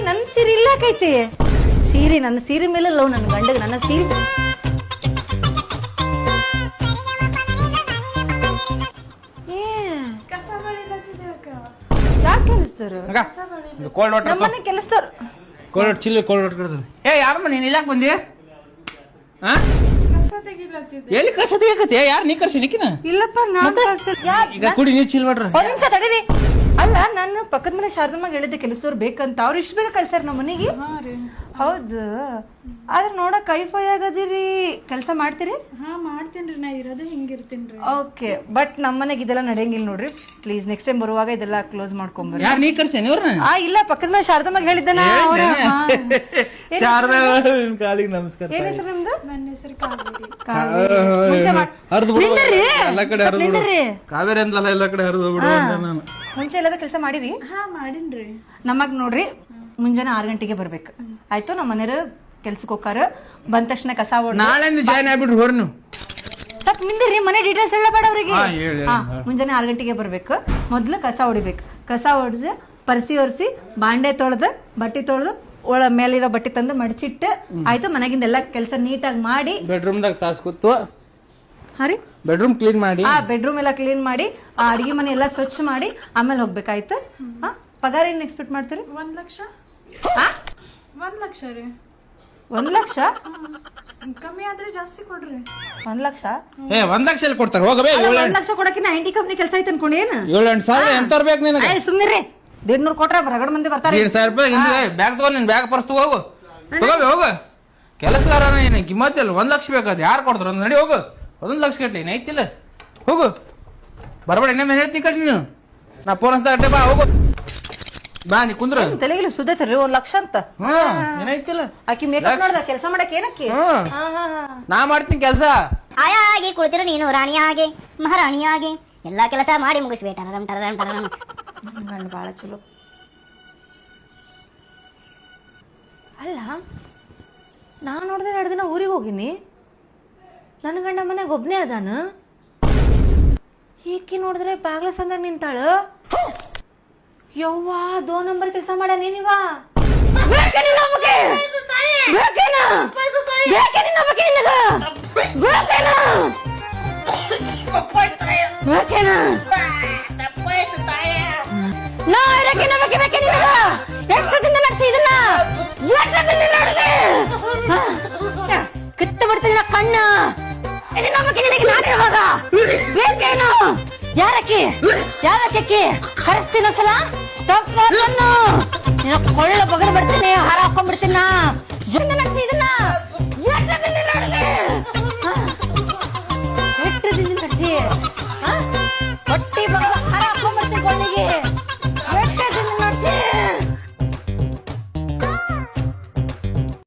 ನನ್ನ ಸೀರೆ ಇಲ್ಲಾಕೈತಿ ಸೀರೆ ನನ್ನ ಸೀರೆ ಮೇಲೆ ಲವ್ ನನ್ನ ಗಂಡಗೆ ನನ್ನ ಸೀರೆ ಯಾಕೆ ಕೆಲಸ್ತಾರ ನಮ್ಮನೆ ಕೆಲಸ್ತಾರ ಕೋಲ್ಡ್ ಚಿಲ್ಲಿ ಕೋಲ್ಡ್ ಕಡ್ದು ಏ ಯಾರಮ್ಮ ನೀನು ಇಲ್ಲಾಕ್ ಬಂದಿ ಎಲ್ಲಿ ಕಸ ತೆಗಿಯಕತ್ತೆ ಯಾರು ನೀ ಕರ್ಸಿ ನಿಕ್ಕಿನ ಇಲ್ಲಪ್ಪ ಈಗ ಕುಡಿ ನೀರು ಚಿಲ್ ಮಾಡ್ರಿ ಒಂದ್ ನಿಮಿಷ ತಡೀರಿ ಅಲ್ಲ ನಾನು ಪಕ್ಕದ ಮನೆ ಶಾರದಮ್ಮಗೆ ಹೇಳಿದ್ದೆ ಕೆಲಸದವ್ರು ಬೇಕಂತ ಅವ್ರು ಇಷ್ಟು ಬೇಗ ಕಳ್ಸ್ಯಾರ ನಮ್ಮ ಮನೆಗೆ ಹೌದು ಆದ್ರೆ ನೋಡಕ್ ಕೈಫೈ ಆಗದಿರಿ ಕೆಲಸ ಮಾಡ್ತೀರಿ ಮಾಡ್ತೇನ್ರಿ ನಾ ಇರೋದೇ ಹಿಂಗಿರ್ತೀನ್ರಿ ಓಕೆ ಬಟ್ ನಮ್ಮ ಮನೆಗೆ ಇದೆಲ್ಲ ನಡೆಯಂಗಿಲ್ಲ ನೋಡ್ರಿ ಪ್ಲೀಸ್ ನೆಕ್ಸ್ಟ್ ಟೈಮ್ ಬರುವಾಗ ಇದೆಲ್ಲ ಕ್ಲೋಸ್ ಮಾಡ್ಕೊಂಬರ್ರಿ ಯಾರು ನೀ ಕರ್ಸೇನಿ ಇವ್ರನ್ನ ಇಲ್ಲ ಪಕ್ಕದ ಮನೆ ಶಾರದಮ್ಮಗೆ ಹೇಳಿದ್ದೆ ಕಾಲಿಗೆ ನಮಸ್ಕಾರ ಏನ್ ಹೆಸರು ನಿಮ್ದು ನನ್ನ ಹೆಸರು ಕಾವೇರಿ ಹರಿದು ಬಿಡು ಎಲ್ಲ ಕಡೆ ಹರಿದು ಬಿಡು ಕಾವೇರಿ ಅಂತಲ್ಲ ಎಲ್ಲ ಕಡೆ ಹರಿದು ಬಿಡು ನಾನು ಮುಂಚೆ ಎಲ್ಲದ ಕೆಲಸ ಮಾಡಿರಿ ಮಾಡಿನ್ರಿ ನಮಗ್ ನೋಡ್ರಿ ಮುಂಜಾನೆ 6 ಗಂಟೆಗೆ ಬರ್ಬೇಕು ಆಯ್ತು ನಮ್ಮ ಮನೆಯವರು ಕೆಲ್ಸಕ್ಕೆ ಹೋಗಾರ ಬಂದ ತಕ್ಷಣ ಕಸ ನಾಳೆಂದು ಜಾಯ್ನ್ ಆಗ್ಬಿಟ್ರಿ ಹೊರ ನೀವು ಸ್ವಲ್ಪ ನಿಂದಿರಿ ಮನೆ ಡೀಟೇಲ್ಸ್ ಹೇಳಬೇಡ ಅವ್ರಿಗೆ ಮುಂಜಾನೆ 6 ಗಂಟೆಗೆ ಬರ್ಬೇಕು ಮೊದ್ಲು ಕಸ ಹೊಡಿಬೇಕು ಕಸ ಹೊಡೆದು ಪರ್ಸಿ ಒರೆಸಿ ಬಾಂಡೆ ತೊಳೆದು ಬಟ್ಟೆ ತೊಳೆದು ಒಳ ಮೇಲಿರೋ ಬಟ್ಟೆ ತಂದು ಮಡಚಿಟ್ಟು ಆಯ್ತು ಮನೆಗಿಂದ ಎಲ್ಲ ಕೆಲಸ ನೀಟಾಗಿ ಮಾಡಿ ಬೆಡ್ರೂಮ್ದಾಗ ತಾಸ್ ಕೂತು ಹರಿ ಬೆಡ್ರೂಮ್ ಕ್ಲೀನ್ ಮಾಡಿ ಬೆಡ್ರೂಮ್ ಎಲ್ಲ ಕ್ಲೀನ್ ಮಾಡಿ ಅಡಿಗೆ ಮನೆ ಎಲ್ಲ ಸ್ವಚ್ಛ ಮಾಡಿ ಆಮೇಲೆ ಹೋಗ್ಬೇಕಾಯ್ತು ಪಗಾರ ಏನ್ ಎಕ್ಸ್ಪೆಕ್ಟ್ ಮಾಡ್ತೀರಿ 1 ಲಕ್ಷ 1 ಲಕ್ಷ ರೀ 1 ಲಕ್ಷ ಕಮ್ಮಿ ಆದ್ರೆ ಜಾಸ್ತಿ ಕೊಡ್ರಿ 1 ಲಕ್ಷ 1 ಲಕ್ಷ ಎಲ್ಲಿ ಕೊಡ್ತಾರೆ ಹೋಗಬೇ 1 ಲಕ್ಷ ಕೊಡಕಿನ ಐಟಿ ಕಂಪ್ನಿ ಕೆಲಸ ಐತೆ ಅನ್ಕೊಂಡಿ ಏನು 7-8 ಸಾವಿರ ಎಂತವ್ರು ಬೇಕು ನಿನಗೆ ಸುಮ್ನಿರಿ 150 ಕೊಟ್ರೆ ರಗಡ ಮಂದಿ ಬರ್ತಾರೆ 2,000 ರೂಪಾಯಿ ಬ್ಯಾಗ್ ತಗೋ ನಿನ್ ಬ್ಯಾಗ್ ಪರ್ಸ್ ತಗೋ ತಗೋಬೇ ಹೋಗು ಕೆಲಸಗಾರ ಏನು ಕಿಮ್ಮತ್ತಿಲ್ಲ 1 ಲಕ್ಷ ಬೇಕಾದ ಯಾರು ಕೊಡ್ತಾರ ನಡಿ ಹೋಗು 1 ಲಕ್ಷ ಕಟ್ಲಿ ಐತಿಲ್ಲ ಹೋಗು ಬರಬೇಡ ಇನ್ನೊಮ್ಮೆ ಹೇಳ್ತೀನಿ ಕಟ್ಟಿ ನೀನು ನಾ ಫೋನ್ ಹಚ್ತಾ ಬಾ ಹೋಗು ಬಾ ನೀ ಕುಂದ್ರ ತಲೆಗಿಲ್ಲ ಸುದ್ದೈತ್ರಿ 1 ಲಕ್ಷ ಅಂತ ಏನೈತಿಲ್ಲ ಆಕಿ ಮೇಕಪ್ ನೋಡ್ದ ಕೆಲಸ ಮಾಡಕ್ ಏನಕ್ಕೆ ನಾ ಮಾಡ್ತೀನಿ ಕೆಲಸ ಆಯಾಗಿ ಕುಳಿತಿರು ನೀನು ರಾಣಿಯಾಗಿ ಮಹಾರಾಣಿಯಾಗಿ ಎಲ್ಲಾ ಕೆಲಸ ಮಾಡಿ ಮುಗಿಸ್ಬೇಟ ಗಂಡ ಬಾಳ ಚಲೋ ಅಲ್ಲ ನಾ ನೋಡ್ದೆ 2 ದಿನ ಊರಿಗೆ ಹೋಗಿನಿ ನನ್ನ ಗಂಡ ಮನೆಗೆ ಒಬ್ನೇ ಅದಾನ ಈಕಿ ನೋಡಿದ್ರೆ ಬಾಗ್ಲ ಸಂದಾಗ ನಿಂತಾಳ ಯವ್ವಾ 2 ನಂಬರ್ ಕೆಲಸ ಮಾಡ ನೀನಿವ ಕಿತ್ತ ಬಿಡ್ತೀನಿ ಕಣ್ಣ ಬೇಕೇನು ಯಾರಕ್ಕೆ ಕರೆಸ್ತೀನೋ ಸಲ ತಪ್ಪನ್ನು ಕೊಳ್ಳ ಬಗಲ್ ಬಿಡ್ತೀನಿ ಹಾರ ಹಾಕೊಂಡ್ಬಿಡ್ತೀನ ಜೊತೆ ನಡೆಸಿ ಇದನ್ನ ಎಷ್ಟು ದಿನ ನಡೆಸಿ